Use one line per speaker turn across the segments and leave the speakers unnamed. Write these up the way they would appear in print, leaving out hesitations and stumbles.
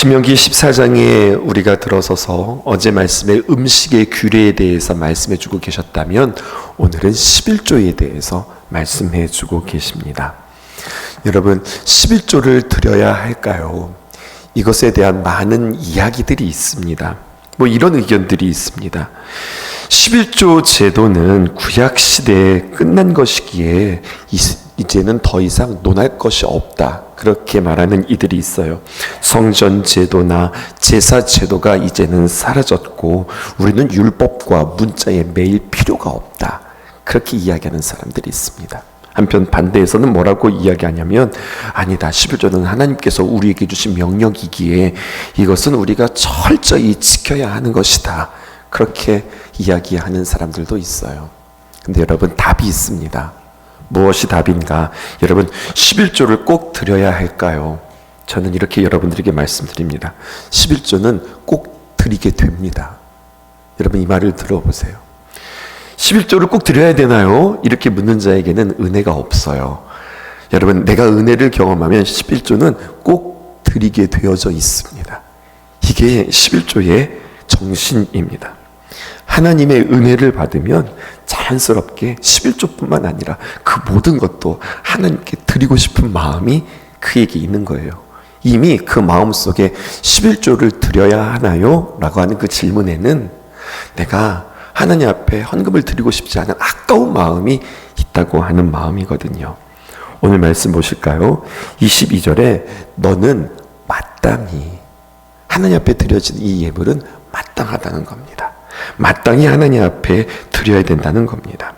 신명기 14장에 우리가 들어서서 어제 말씀의 음식의 규례에 대해서 말씀해 주고 계셨다면 오늘은 11조에 대해서 말씀해 주고 계십니다. 여러분, 11조를 드려야 할까요? 이것에 대한 많은 이야기들이 있습니다. 이런 의견들이 있습니다. 11조 제도는 구약시대에 끝난 것이기에 이제는 더 이상 논할 것이 없다, 그렇게 말하는 이들이 있어요. 성전 제도나 제사 제도가 이제는 사라졌고 우리는 율법과 문자에 매일 필요가 없다, 그렇게 이야기하는 사람들이 있습니다. 한편 반대에서는 뭐라고 이야기하냐면, 아니다, 11조는 하나님께서 우리에게 주신 명령이기에 이것은 우리가 철저히 지켜야 하는 것이다, 그렇게 이야기하는 사람들도 있어요. 근데 여러분, 답이 있습니다. 무엇이 답인가? 여러분, 11조를 꼭 드려야 할까요? 저는 이렇게 여러분들에게 말씀드립니다. 11조는 꼭 드리게 됩니다. 여러분, 이 말을 들어보세요. 11조를 꼭 드려야 되나요? 이렇게 묻는 자에게는 은혜가 없어요. 여러분, 내가 은혜를 경험하면 11조는 꼭 드리게 되어져 있습니다. 이게 11조의 정신입니다. 하나님의 은혜를 받으면 자연스럽게 11조뿐만 아니라 그 모든 것도 하나님께 드리고 싶은 마음이 그에게 있는 거예요. 이미 그 마음속에 11조를 드려야 하나요? 라고 하는 그 질문에는 내가 하나님 앞에 헌금을 드리고 싶지 않은 아까운 마음이 있다고 하는 마음이거든요. 오늘 말씀 보실까요? 22절에 너는 마땅히, 하나님 앞에 드려진 이 예물은 마땅하다는 겁니다. 마땅히 하나님 앞에 드려야 된다는 겁니다.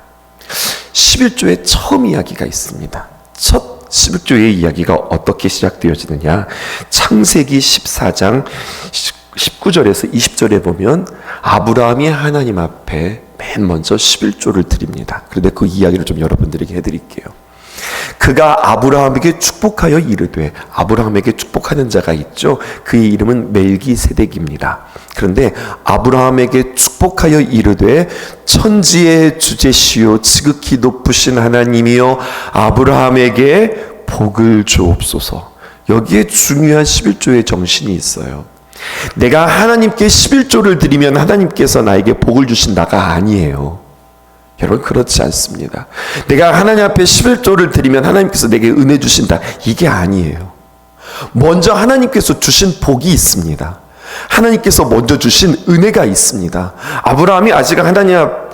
11조의 처음 이야기가 있습니다. 첫 11조의 이야기가 어떻게 시작되어지느냐? 창세기 14장 19절에서 20절에 보면 아브라함이 하나님 앞에 맨 먼저 11조를 드립니다. 그런데 그 이야기를 좀 여러분들에게 해드릴게요. 그가 아브라함에게 축복하여 이르되, 아브라함에게 축복하는 자가 있죠. 그의 이름은 멜기세덱입니다. 그런데 아브라함에게 축복하여 이르되 천지의 주제시요 지극히 높으신 하나님이여 아브라함에게 복을 주옵소서. 여기에 중요한 11조의 정신이 있어요. 내가 하나님께 11조를 드리면 하나님께서 나에게 복을 주신다가 아니에요. 여러분, 그렇지 않습니다. 내가 하나님 앞에 11조를 드리면 하나님께서 내게 은혜 주신다, 이게 아니에요. 먼저 하나님께서 주신 복이 있습니다. 하나님께서 먼저 주신 은혜가 있습니다. 아브라함이 아직 하나님 앞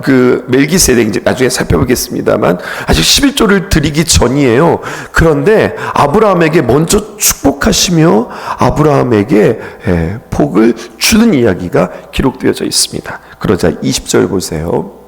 멜기세덱, 이제 나중에 살펴보겠습니다만 아직 11조를 드리기 전이에요. 그런데 아브라함에게 먼저 축복하시며 아브라함에게 복을 주는 이야기가 기록되어져 있습니다. 그러자 20절 보세요.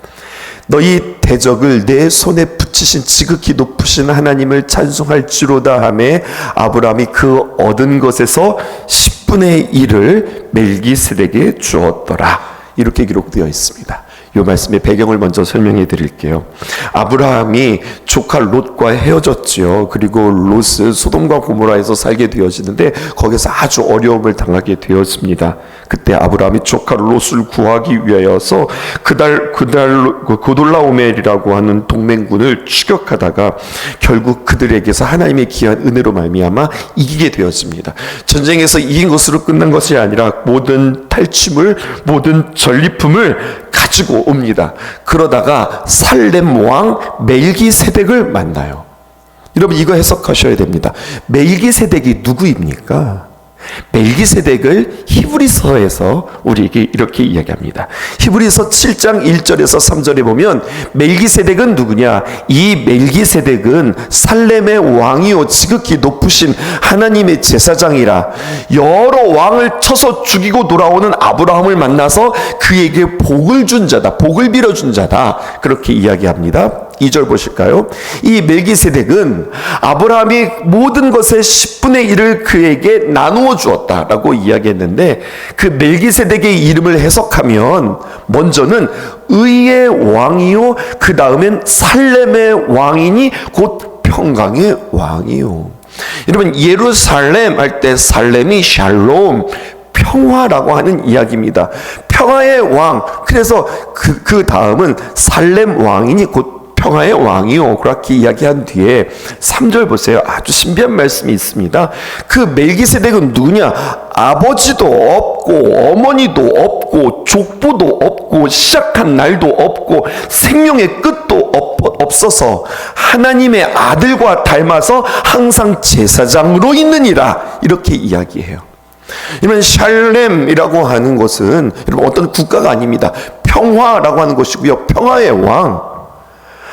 너희 대적을 내 손에 붙이신 지극히 높으신 하나님을 찬송할지로다 하매 아브라함이 그 얻은 것에서 10분의 1을 멜기세덱에게 주었더라, 이렇게 기록되어 있습니다. 이 말씀의 배경을 먼저 설명해 드릴게요. 아브라함이 조카 롯과 헤어졌지요. 그리고 롯은 소돔과 고모라에서 살게 되어지는데 거기서 아주 어려움을 당하게 되었습니다. 그때 아브라함이 조카 롯을 구하기 위하여서 고돌라오멜이라고 하는 동맹군을 추격하다가 결국 그들에게서 하나님의 귀한 은혜로 말미암아 이기게 되었습니다. 전쟁에서 이긴 것으로 끝난 것이 아니라 모든 탈취물, 모든 전리품을 가지고 옵니다. 그러다가 살렘 왕 멜기세덱을 만나요. 여러분, 이거 해석하셔야 됩니다. 멜기세덱이 누구입니까? 멜기세덱을 히브리서에서 우리에게 이렇게 이야기합니다. 히브리서 7장 1절에서 3절에 보면 멜기세덱은 누구냐? 이 멜기세덱은 살렘의 왕이요 지극히 높으신 하나님의 제사장이라. 여러 왕을 쳐서 죽이고 돌아오는 아브라함을 만나서 그에게 복을 준 자다, 복을 빌어준 자다, 그렇게 이야기합니다. 2절 보실까요? 이 멜기세덱은 아브라함이 모든 것의 10분의 1을 그에게 나누어 주었다라고 이야기했는데, 그 멜기세덱의 이름을 해석하면 먼저는 의의 왕이요, 그 다음엔 살렘의 왕이니 곧 평강의 왕이요. 여러분, 예루살렘 할 때 살렘이 샬롬, 평화라고 하는 이야기입니다. 평화의 왕. 그래서 그 다음은 살렘 왕이니 곧 평화의 왕이요, 그렇게 이야기한 뒤에 3절 보세요. 아주 신비한 말씀이 있습니다. 그 멜기세덱은 누구냐? 아버지도 없고 어머니도 없고 족보도 없고 시작한 날도 없고 생명의 끝도 없어서 하나님의 아들과 닮아서 항상 제사장으로 있느니라, 이렇게 이야기해요. 이러면 샬렘이라고 하는 것은 여러분 어떤 국가가 아닙니다. 평화라고 하는 것이고요, 평화의 왕,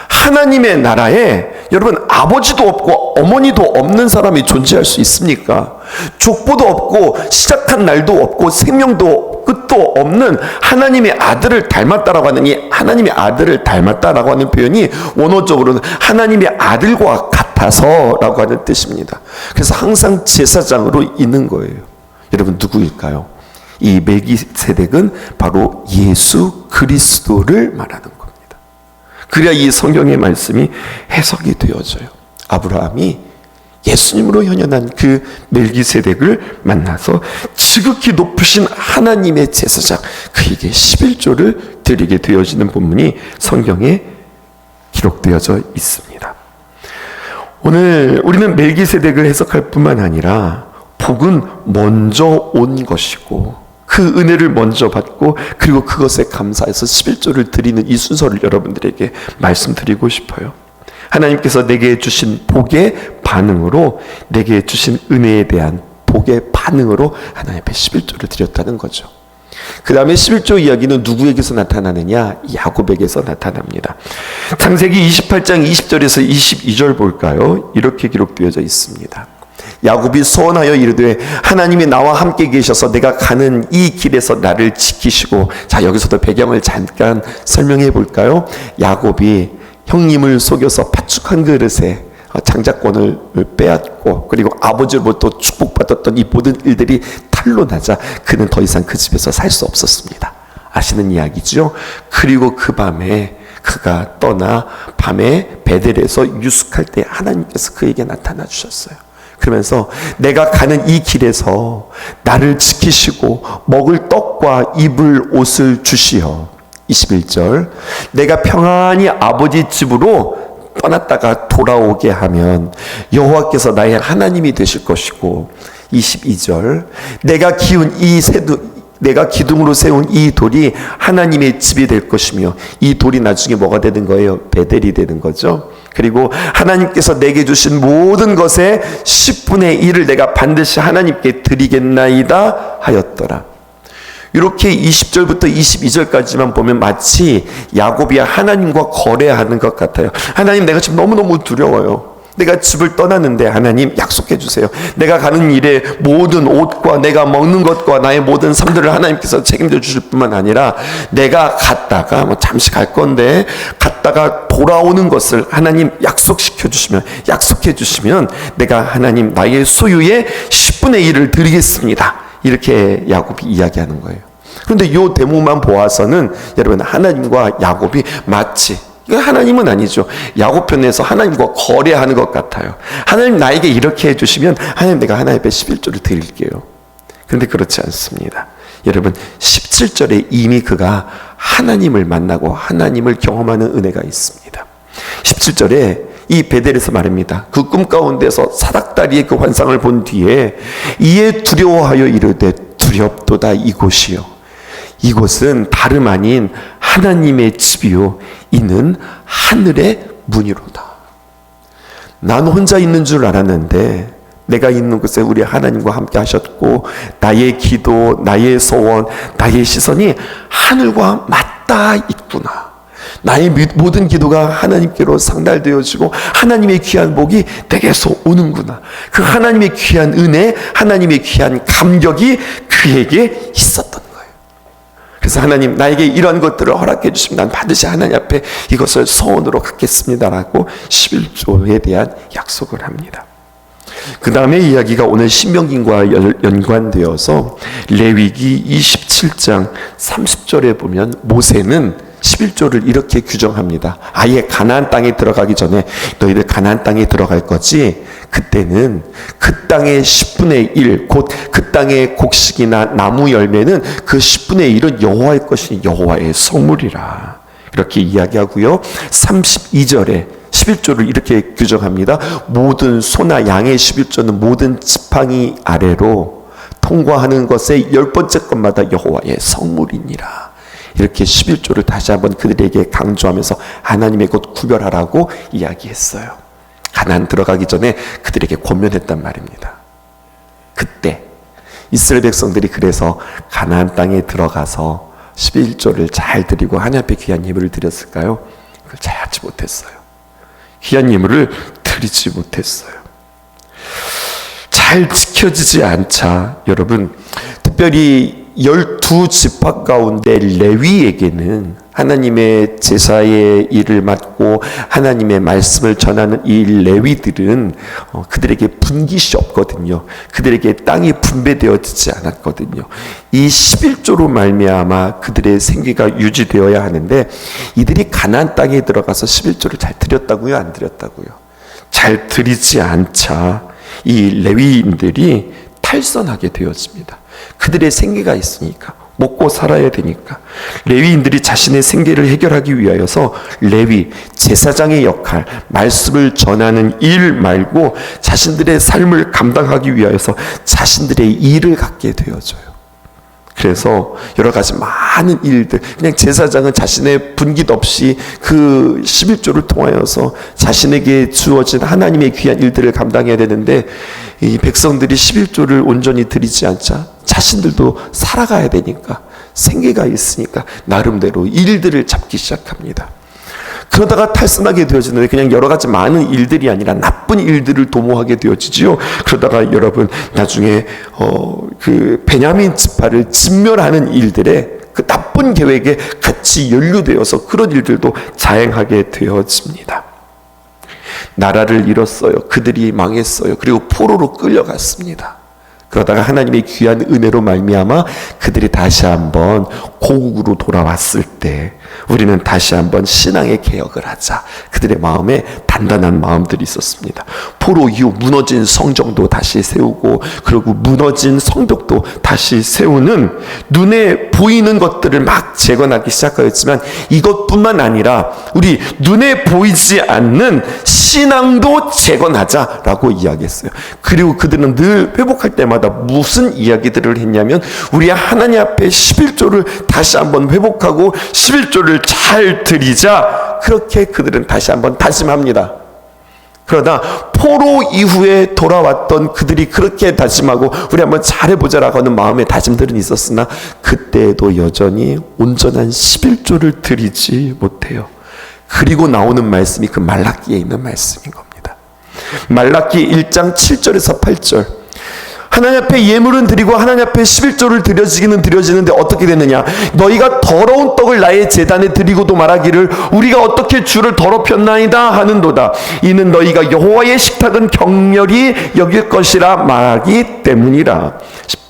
하나님의 나라에 여러분 아버지도 없고 어머니도 없는 사람이 존재할 수 있습니까? 족보도 없고 시작한 날도 없고 생명도 끝도 없는 하나님의 아들을 닮았다라고 하는, 이 하나님의 아들을 닮았다라고 하는 표현이 원어적으로는 하나님의 아들과 같아서라고 하는 뜻입니다. 그래서 항상 제사장으로 있는 거예요. 여러분 누구일까요? 이 멜기세덱은 바로 예수 그리스도를 말하는 겁니다. 그래야 이 성경의 말씀이 해석이 되어져요. 아브라함이 예수님으로 현현한 그 멜기세덱을 만나서 지극히 높으신 하나님의 제사장, 그에게 11조를 드리게 되어지는 본문이 성경에 기록되어져 있습니다. 오늘 우리는 멜기세덱을 해석할 뿐만 아니라 복은 먼저 온 것이고 그 은혜를 먼저 받고 그리고 그것에 감사해서 11조를 드리는 이 순서를 여러분들에게 말씀드리고 싶어요. 하나님께서 내게 주신 복의 반응으로, 내게 주신 은혜에 대한 복의 반응으로 하나님 앞에 11조를 드렸다는 거죠. 그 다음에 11조 이야기는 누구에게서 나타나느냐? 야곱에게서 나타납니다. 창세기 28장 20절에서 22절 볼까요? 이렇게 기록되어져 있습니다. 야곱이 소원하여 이르되 하나님이 나와 함께 계셔서 내가 가는 이 길에서 나를 지키시고, 자 여기서도 배경을 잠깐 설명해 볼까요? 야곱이 형님을 속여서 팥죽 그릇에 장자권을 빼앗고 그리고 아버지로부터 축복받았던 이 모든 일들이 탄로나자 그는 더 이상 그 집에서 살 수 없었습니다. 아시는 이야기죠? 그리고 그 밤에 그가 떠나 밤에 베델에서 유숙할 때 하나님께서 그에게 나타나 주셨어요. 그러면서 내가 가는 이 길에서 나를 지키시고 먹을 떡과 입을 옷을 주시어, 21절, 내가 평안히 아버지 집으로 떠났다가 돌아오게 하면 여호와께서 나의 하나님이 되실 것이고, 22절, 내가 기둥으로 세운 이 돌이 하나님의 집이 될 것이며, 이 돌이 나중에 뭐가 되는 거예요? 베델이 되는 거죠. 그리고 하나님께서 내게 주신 모든 것의 10분의 1을 내가 반드시 하나님께 드리겠나이다 하였더라. 이렇게 20절부터 22절까지만 보면 마치 야곱이 하나님과 거래하는 것 같아요. 하나님, 내가 지금 너무너무 두려워요. 내가 집을 떠났는데 하나님 약속해 주세요. 내가 가는 일에 모든 옷과 내가 먹는 것과 나의 모든 삶들을 하나님께서 책임져 주실 뿐만 아니라 내가 갔다가 잠시 갈 건데 갔다가 돌아오는 것을 하나님 약속해 주시면 내가 하나님 나의 소유의 10분의 1을 드리겠습니다. 이렇게 야곱이 이야기하는 거예요. 그런데 이 대목만 보아서는 여러분 하나님과 야곱이 마치, 이거 하나님은 아니죠, 야곱 편에서 하나님과 거래하는 것 같아요. 하나님 나에게 이렇게 해주시면 하나님 내가 하나님 앞에 11조를 드릴게요. 그런데 그렇지 않습니다. 여러분 17절에 이미 그가 하나님을 만나고 하나님을 경험하는 은혜가 있습니다. 17절에 이 베델에서 말입니다. 그 꿈 가운데서 사닥다리의 그 환상을 본 뒤에 이에 두려워하여 이르되 두렵도다 이곳이요, 이곳은 다름 아닌 하나님의 집이요 이는 하늘의 문이로다. 난 혼자 있는 줄 알았는데 내가 있는 곳에 우리 하나님과 함께 하셨고 나의 기도, 나의 소원, 나의 시선이 하늘과 맞닿아 있구나. 나의 모든 기도가 하나님께로 상달되어지고 하나님의 귀한 복이 내게서 오는구나. 그 하나님의 귀한 은혜, 하나님의 귀한 감격이 그에게 있었던 거예요. 그래서 하나님 나에게 이런 것들을 허락해 주시면 난 반드시 하나님 앞에 이것을 소원으로 갖겠습니다라고 11조에 대한 약속을 합니다. 그 다음에 이야기가 오늘 신명기과 연관되어서 레위기 27장 30절에 보면 모세는 11조를 이렇게 규정합니다. 아예 가나안 땅에 들어가기 전에 너희들 가나안 땅에 들어갈 거지, 그때는 그 땅의 10분의 1, 곧 그 땅의 곡식이나 나무 열매는 그 10분의 1은 여호와의 것이 여호와의 성물이라. 이렇게 이야기하고요. 32절에 11조를 이렇게 규정합니다. 모든 소나 양의 11조는 모든 지팡이 아래로 통과하는 것의 10번째 것마다 여호와의 성물이니라. 이렇게 11조를 다시 한번 그들에게 강조하면서 하나님의 것 구별하라고 이야기했어요. 가나안 들어가기 전에 그들에게 권면했단 말입니다. 그때 이스라엘 백성들이 그래서 가나안 땅에 들어가서 11조를 잘 드리고 하나님 앞에 귀한 예물을 드렸을까요? 그걸 잘 하지 못했어요. 귀한 예물을 드리지 못했어요. 잘 지켜지지 않자 여러분, 특별히 12지파 가운데 레위에게는 하나님의 제사의 일을 맡고 하나님의 말씀을 전하는 이 레위들은 그들에게 분깃이 없거든요. 그들에게 땅이 분배되어지지 않았거든요. 이 11조로 말미암아 그들의 생계가 유지되어야 하는데, 이들이 가나안 땅에 들어가서 11조를 잘 드렸다고요? 안 드렸다고요? 잘 드리지 않자 이 레위인들이 탈선하게 되어집니다. 그들의 생계가 있으니까, 먹고 살아야 되니까 레위인들이 자신의 생계를 해결하기 위하여서 레위, 제사장의 역할, 말씀을 전하는 일 말고 자신들의 삶을 감당하기 위하여서 자신들의 일을 갖게 되어져요. 그래서 여러 가지 많은 일들, 그냥 제사장은 자신의 분깃 없이 그 11조를 통하여서 자신에게 주어진 하나님의 귀한 일들을 감당해야 되는데, 이 백성들이 11조를 온전히 드리지 않자 자신들도 살아가야 되니까, 생계가 있으니까 나름대로 일들을 잡기 시작합니다. 그러다가 탈선하게 되어지는데, 그냥 여러 가지 많은 일들이 아니라 나쁜 일들을 도모하게 되어지지요. 그러다가 여러분 나중에 그 베냐민 지파를 진멸하는 일들에 그 나쁜 계획에 같이 연루되어서 그런 일들도 자행하게 되어집니다. 나라를 잃었어요. 그들이 망했어요. 그리고 포로로 끌려갔습니다. 그러다가 하나님의 귀한 은혜로 말미암아 그들이 다시 한번 고국으로 돌아왔을 때 우리는 다시 한번 신앙의 개혁을 하자. 그들의 마음에 단단한 마음들이 있었습니다. 포로 이후 무너진 성정도 다시 세우고, 그리고 무너진 성벽도 다시 세우는, 눈에 보이는 것들을 막 재건하기 시작하였지만, 이것뿐만 아니라 우리 눈에 보이지 않는 신앙도 재건하자라고 이야기했어요. 그리고 그들은 늘 회복할 때마다 무슨 이야기들을 했냐면, 우리 하나님 앞에 11조를 다시 한번 회복하고 11조를 잘 드리자, 그렇게 그들은 다시 한번 다짐합니다. 그러나 포로 이후에 돌아왔던 그들이 그렇게 다짐하고 우리 한번 잘해보자라고 하는 마음의 다짐들은 있었으나, 그때에도 여전히 온전한 11조를 드리지 못해요. 그리고 나오는 말씀이 그 말라기에 있는 말씀인 겁니다. 말라기 1장 7절에서 8절. 하나님 앞에 예물은 드리고 하나님 앞에 11조를 드려지기는 드려지는데 어떻게 됐느냐? 너희가 더러운 떡을 나의 제단에 드리고도 말하기를 우리가 어떻게 주를 더럽혔나이다 하는도다. 이는 너희가 여호와의 식탁은 격렬히 여길 것이라 말하기 때문이라.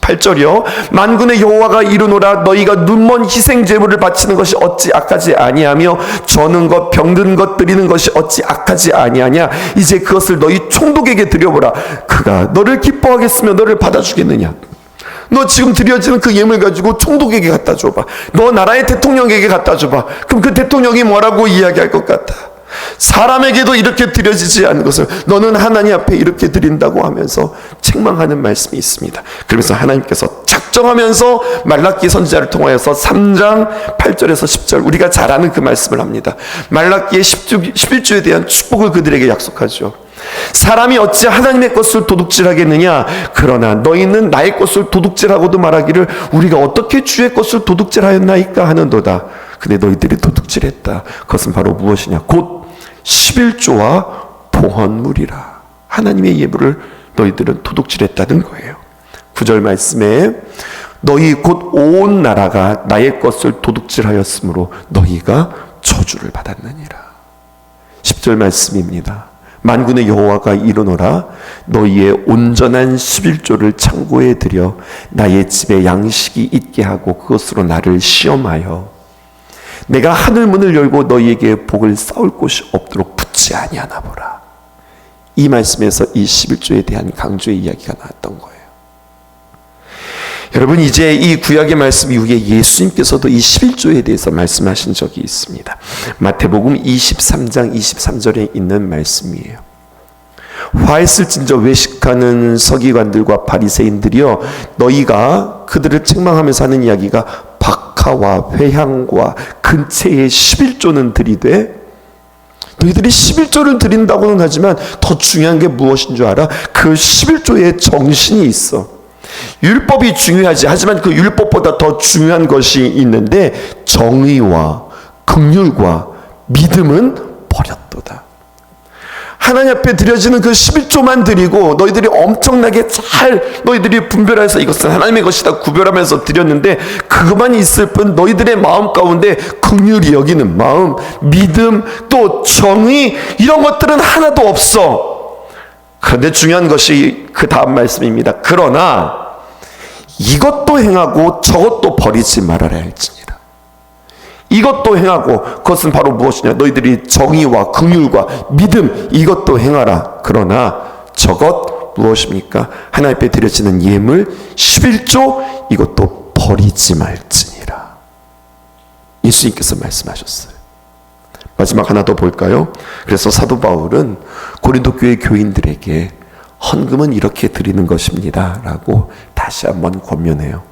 8절이요. 만군의 여호와가 이르노라. 너희가 눈먼 희생 제물을 바치는 것이 어찌 악하지 아니하며 저는 것 병든 것 드리는 것이 어찌 악하지 아니하냐. 이제 그것을 너희 총독에게 드려보라. 그가 너를 기뻐하겠으며 너를 받아주겠느냐. 너 지금 드려지는 그 예물 가지고 총독에게 갖다 줘봐. 너 나라의 대통령에게 갖다 줘봐. 그럼 그 대통령이 뭐라고 이야기할 것 같아? 사람에게도 이렇게 드려지지 않는 것을 너는 하나님 앞에 이렇게 드린다고 하면서 책망하는 말씀이 있습니다. 그러면서 하나님께서 작정하면서 말라기 선지자를 통하여서 3장 8절에서 10절, 우리가 잘 아는 그 말씀을 합니다. 말라기의 11조에 대한 축복을 그들에게 약속하죠. 사람이 어찌 하나님의 것을 도둑질하겠느냐? 그러나 너희는 나의 것을 도둑질하고도 말하기를 우리가 어떻게 주의 것을 도둑질하였나이까 하는도다. 근데 너희들이 도둑질했다. 그것은 바로 무엇이냐? 곧 11조와 봉헌물이라. 하나님의 예물을 너희들은 도둑질했다는 거예요. 9절 말씀에 너희 곧 온 나라가 나의 것을 도둑질하였으므로 너희가 저주를 받았느니라. 10절 말씀입니다. 만군의 여호와가 이르노라. 너희의 온전한 11조를 창고에 들여 나의 집에 양식이 있게 하고 그것으로 나를 시험하여 내가 하늘 문을 열고 너희에게 복을 쌓을 곳이 없도록 붙지 아니하나 보라. 이 말씀에서 이 11조에 대한 강조의 이야기가 나왔던 거예요. 여러분, 이제 이 구약의 말씀 이후에 예수님께서도 이 11조에 대해서 말씀하신 적이 있습니다. 마태복음 23장 23절에 있는 말씀이에요. 화했을진저 외식하는 서기관들과 바리새인들이여, 너희가 그들을 책망하면서 하는 이야기가 박하와 회향과 근체의 11조는 드리되, 너희들이 11조를 드린다고는 하지만 더 중요한 게 무엇인 줄 알아? 그 11조의 정신이 있어. 율법이 중요하지. 하지만 그 율법보다 더 중요한 것이 있는데, 정의와 긍휼과 믿음은 버렸도다. 하나님 앞에 드려지는 그 11조만 드리고 너희들이 엄청나게 잘 너희들이 분별해서 이것은 하나님의 것이다 구별하면서 드렸는데, 그것만 있을 뿐 너희들의 마음 가운데 긍휼히 여기는 마음, 믿음, 또 정의, 이런 것들은 하나도 없어. 그런데 중요한 것이 그 다음 말씀입니다. 그러나 이것도 행하고 저것도 버리지 말아라 할지니라. 이것도 행하고, 그것은 바로 무엇이냐? 너희들이 정의와 긍휼과 믿음, 이것도 행하라. 그러나 저것 무엇입니까? 하나님 앞에 드려지는 예물 11조, 이것도 버리지 말지니라. 예수님께서 말씀하셨어요. 마지막 하나 더 볼까요? 그래서 사도 바울은 고린도 교회 교인들에게 헌금은 이렇게 드리는 것입니다 라고 다시 한번 권면해요.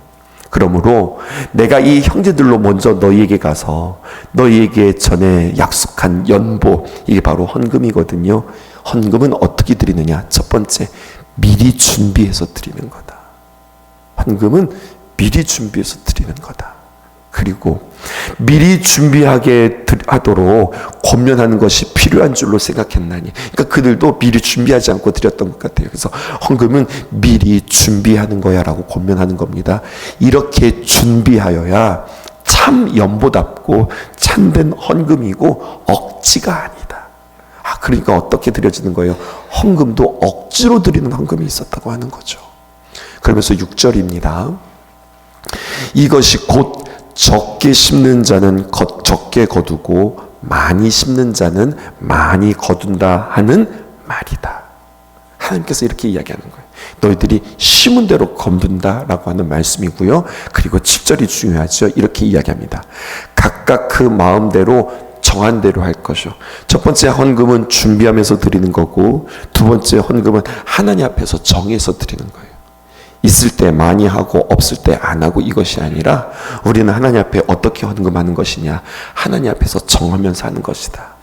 그러므로 내가 이 형제들로 먼저 너희에게 가서 너희에게 전에 약속한 연보, 이게 바로 헌금이거든요. 헌금은 어떻게 드리느냐? 첫 번째, 미리 준비해서 드리는 거다. 헌금은 미리 준비해서 드리는 거다. 그리고 미리 준비하게 하도록 권면하는 것이 필요한 줄로 생각했나니. 그러니까 그들도 미리 준비하지 않고 드렸던 것 같아요. 그래서 헌금은 미리 준비하는 거야 라고 권면하는 겁니다. 이렇게 준비하여야 참 연보답고 참된 헌금이고 억지가 아니다. 그러니까 어떻게 드려지는 거예요? 헌금도 억지로 드리는 헌금이 있었다고 하는 거죠. 그러면서 6절입니다. 이것이 곧 적게 심는 자는 적게 거두고 많이 심는 자는 많이 거둔다 하는 말이다. 하나님께서 이렇게 이야기하는 거예요. 너희들이 심은 대로 거둔다라고 하는 말씀이고요. 그리고 7절이 중요하죠. 이렇게 이야기합니다. 각각 그 마음대로 정한 대로 할 것이요. 첫 번째 헌금은 준비하면서 드리는 거고, 두 번째 헌금은 하나님 앞에서 정해서 드리는 거예요. 있을 때 많이 하고 없을 때 안 하고, 이것이 아니라 우리는 하나님 앞에 어떻게 헌금하는 것이냐? 하나님 앞에서 정하면서 하는 것이다.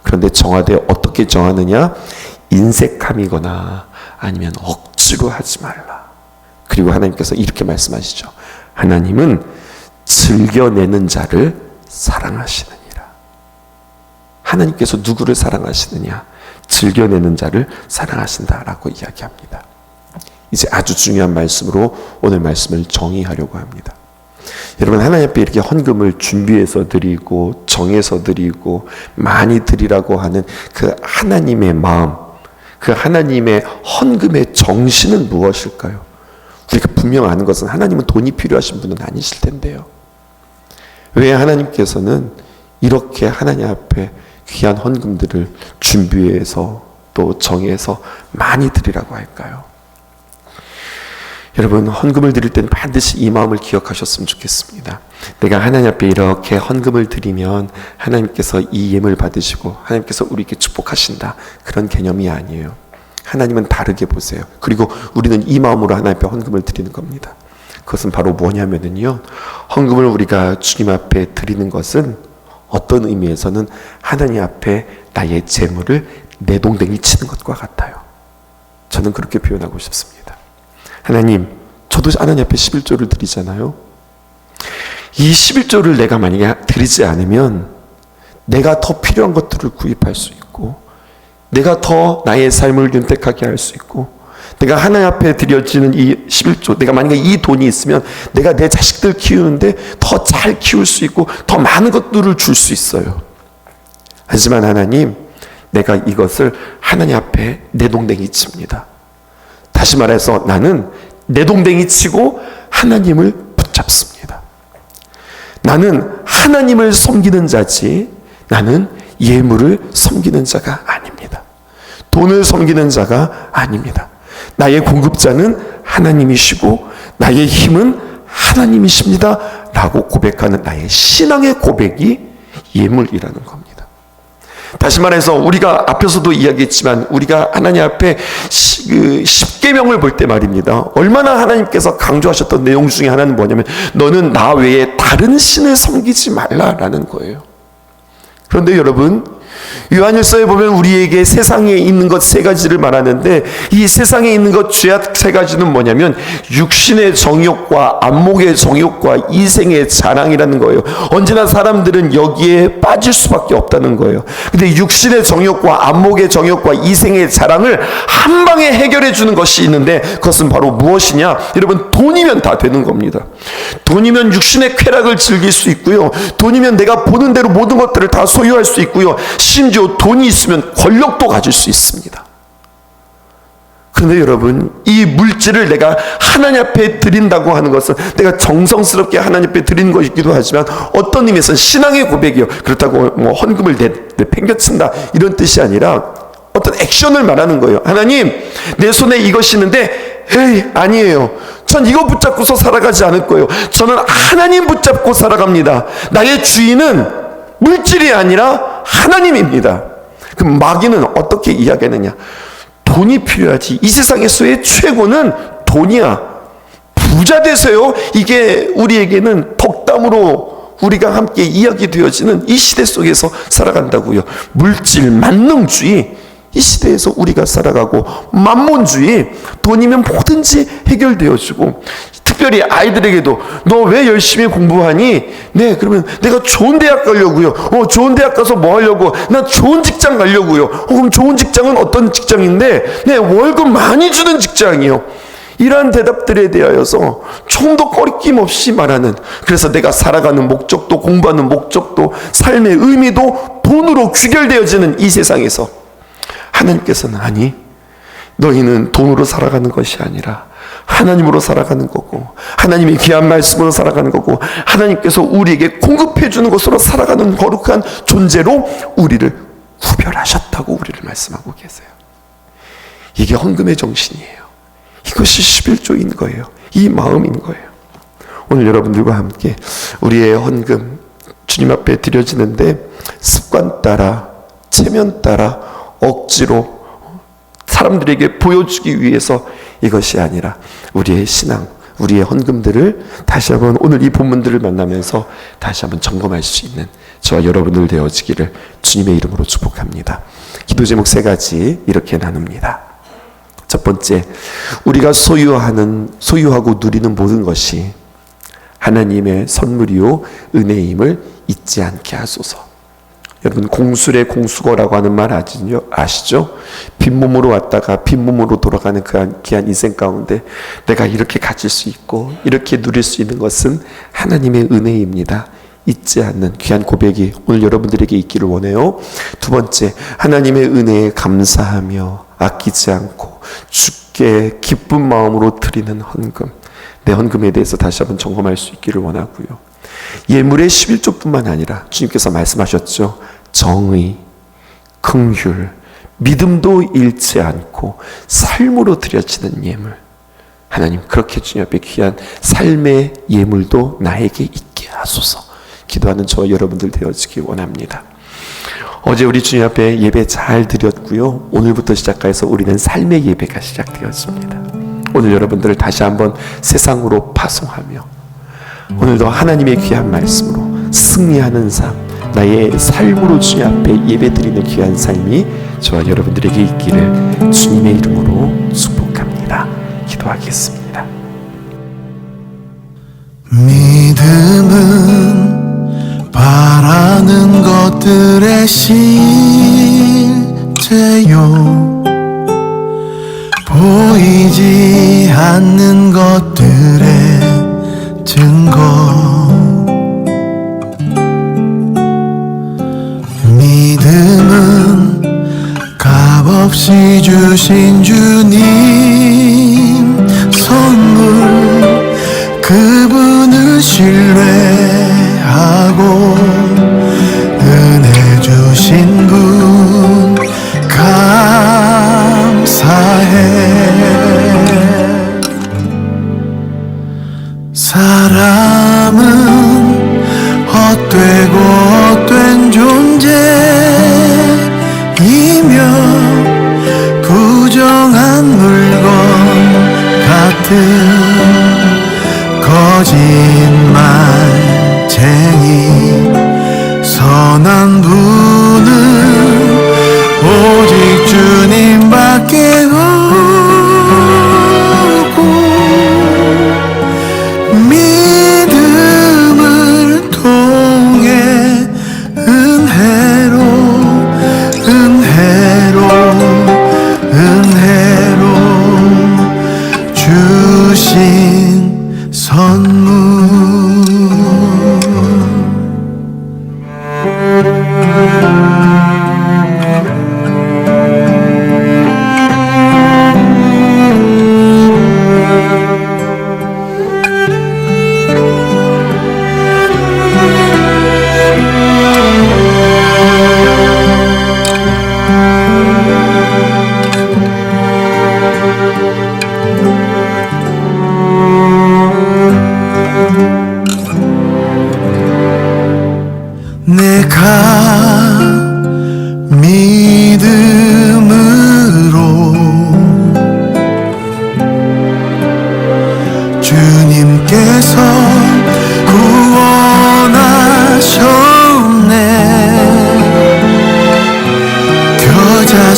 그런데 정하되 어떻게 정하느냐? 인색함이거나 아니면 억지로 하지 말라. 그리고 하나님께서 이렇게 말씀하시죠. 하나님은 즐겨내는 자를 사랑하시느니라. 하나님께서 누구를 사랑하시느냐? 즐겨내는 자를 사랑하신다라고 이야기합니다. 이제 아주 중요한 말씀으로 오늘 말씀을 정의하려고 합니다. 여러분, 하나님 앞에 이렇게 헌금을 준비해서 드리고 정해서 드리고 많이 드리라고 하는 그 하나님의 마음, 그 하나님의 헌금의 정신은 무엇일까요? 우리가 분명 아는 것은 하나님은 돈이 필요하신 분은 아니실 텐데요. 왜 하나님께서는 이렇게 하나님 앞에 귀한 헌금들을 준비해서 또 정해서 많이 드리라고 할까요? 여러분, 헌금을 드릴 때는 반드시 이 마음을 기억하셨으면 좋겠습니다. 내가 하나님 앞에 이렇게 헌금을 드리면 하나님께서 이 예물 받으시고 하나님께서 우리에게 축복하신다, 그런 개념이 아니에요. 하나님은 다르게 보세요. 그리고 우리는 이 마음으로 하나님 앞에 헌금을 드리는 겁니다. 그것은 바로 뭐냐면요, 헌금을 우리가 주님 앞에 드리는 것은 어떤 의미에서는 하나님 앞에 나의 재물을 내동댕이 치는 것과 같아요. 저는 그렇게 표현하고 싶습니다. 하나님, 저도 하나님 앞에 11조를 드리잖아요. 이 11조를 내가 만약에 드리지 않으면 내가 더 필요한 것들을 구입할 수 있고, 내가 더 나의 삶을 윤택하게 할 수 있고, 내가 하나님 앞에 드려지는 이 11조, 내가 만약에 이 돈이 있으면 내가 내 자식들 키우는데 더 잘 키울 수 있고 더 많은 것들을 줄 수 있어요. 하지만 하나님, 내가 이것을 하나님 앞에 내동댕이 칩니다. 다시 말해서 나는 내동댕이 치고 하나님을 붙잡습니다. 나는 하나님을 섬기는 자지 나는 예물을 섬기는 자가 아닙니다. 돈을 섬기는 자가 아닙니다. 나의 공급자는 하나님이시고 나의 힘은 하나님이십니다 라고 고백하는 나의 신앙의 고백이 예물이라는 겁니다. 다시 말해서 우리가 앞에서도 이야기했지만 우리가 하나님 앞에 십계명을 볼 때 말입니다. 얼마나 하나님께서 강조하셨던 내용 중에 하나는 뭐냐면 너는 나 외에 다른 신을 섬기지 말라라는 거예요. 그런데 여러분, 요한일서에 보면 우리에게 세상에 있는 것 세 가지를 말하는데 이 세상에 있는 것 죄악 세 가지는 뭐냐면 육신의 정욕과 안목의 정욕과 이생의 자랑이라는 거예요. 언제나 사람들은 여기에 빠질 수밖에 없다는 거예요. 근데 육신의 정욕과 안목의 정욕과 이생의 자랑을 한 방에 해결해 주는 것이 있는데 그것은 바로 무엇이냐? 여러분, 돈이면 다 되는 겁니다. 돈이면 육신의 쾌락을 즐길 수 있고요. 돈이면 내가 보는 대로 모든 것들을 다 소유할 수 있고요. 심지어 돈이 있으면 권력도 가질 수 있습니다. 그런데 여러분, 이 물질을 내가 하나님 앞에 드린다고 하는 것은 내가 정성스럽게 하나님 앞에 드리는 것이기도 하지만 어떤 의미에서는 신앙의 고백이요. 그렇다고 뭐 헌금을 내팽겨친다 이런 뜻이 아니라 어떤 액션을 말하는 거예요. 하나님, 내 손에 이것이 있는데 에이, 아니에요. 전 이거 붙잡고서 살아가지 않을 거예요. 저는 하나님 붙잡고 살아갑니다. 나의 주인은 물질이 아니라 하나님입니다. 그럼 마귀는 어떻게 이야기하느냐? 돈이 필요하지. 이 세상에서의 최고는 돈이야. 부자 되세요. 이게 우리에게는 덕담으로 우리가 함께 이야기되어지는 이 시대 속에서 살아간다고요. 물질, 만능주의, 이 시대에서 우리가 살아가고 만몬주의, 돈이면 뭐든지 해결되어지고, 특별히 아이들에게도 너 왜 열심히 공부하니? 네, 그러면 내가 좋은 대학 가려고요. 좋은 대학 가서 뭐 하려고? 나 좋은 직장 가려고요. 그럼 좋은 직장은 어떤 직장인데? 네, 월급 많이 주는 직장이요. 이러한 대답들에 대하여서 좀 더 거리낌 없이 말하는, 그래서 내가 살아가는 목적도, 공부하는 목적도, 삶의 의미도 돈으로 귀결되어지는 이 세상에서 하나님께서는 아니, 너희는 돈으로 살아가는 것이 아니라 하나님으로 살아가는 거고, 하나님의 귀한 말씀으로 살아가는 거고, 하나님께서 우리에게 공급해 주는 것으로 살아가는 거룩한 존재로 우리를 구별하셨다고 우리를 말씀하고 계세요. 이게 헌금의 정신이에요. 이것이 11조인 거예요. 이 마음인 거예요. 오늘 여러분들과 함께 우리의 헌금 주님 앞에 드려지는데 습관 따라, 체면 따라, 억지로 사람들에게 보여주기 위해서 이것이 아니라 우리의 신앙, 우리의 헌금들을 다시 한번 오늘 이 본문들을 만나면서 다시 한번 점검할 수 있는 저와 여러분들 되어지기를 주님의 이름으로 축복합니다. 기도 제목 세 가지 이렇게 나눕니다. 첫 번째, 우리가 소유하고 누리는 모든 것이 하나님의 선물이요 은혜임을 잊지 않게 하소서. 여러분, 공술의 공수거라고 하는 말 아시죠? 빈몸으로 왔다가 빈몸으로 돌아가는 그 귀한 인생 가운데 내가 이렇게 가질 수 있고 이렇게 누릴 수 있는 것은 하나님의 은혜입니다. 잊지 않는 귀한 고백이 오늘 여러분들에게 있기를 원해요. 두 번째, 하나님의 은혜에 감사하며 아끼지 않고 주께 기쁜 마음으로 드리는 헌금, 내 헌금에 대해서 다시 한번 점검할 수 있기를 원하고요. 예물의 11조뿐만 아니라 주님께서 말씀하셨죠. 정의, 긍휼, 믿음도 잃지 않고 삶으로 드려지는 예물. 하나님, 그렇게 주님 앞에 귀한 삶의 예물도 나에게 있게 하소서. 기도하는 저와 여러분들 되어지기 원합니다. 어제 우리 주님 앞에 예배 잘 드렸고요. 오늘부터 시작해서 우리는 삶의 예배가 시작되었습니다. 오늘 여러분들을 다시 한번 세상으로 파송하며 오늘도 하나님의 귀한 말씀으로 승리하는 삶, 나의 삶으로 주님 앞에 예배드리는 귀한 삶이 저와 여러분들에게 있기를 주님의 이름으로 축복합니다. 기도하겠습니다.
믿음은 바라는 것들의 실제요, 보이지 않는 것들의 증거. 믿음은 값없이 주신 주님 선물, 그분을 신뢰하고 은혜 주신 분 감사해.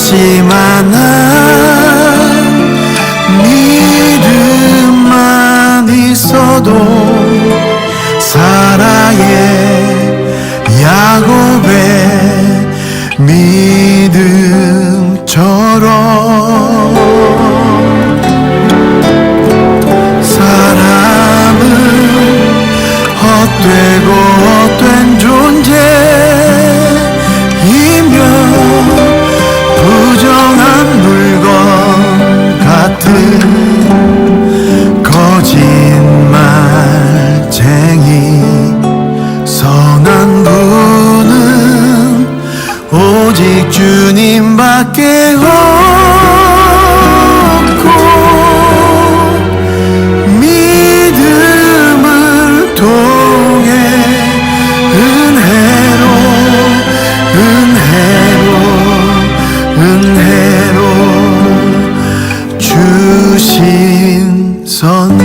하지만 난 믿음만 있어도 사라의 야곱의 믿음처럼 사람은 헛되고 헛된 존재이며 부정한 물건 같은 거짓말쟁이 선한 분은 오직 주님밖에 없고 믿음을 통해 은혜로 주신 선물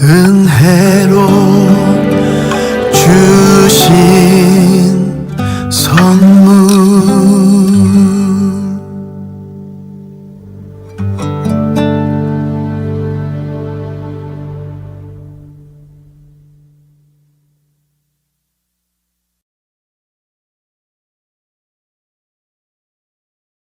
은혜로 주신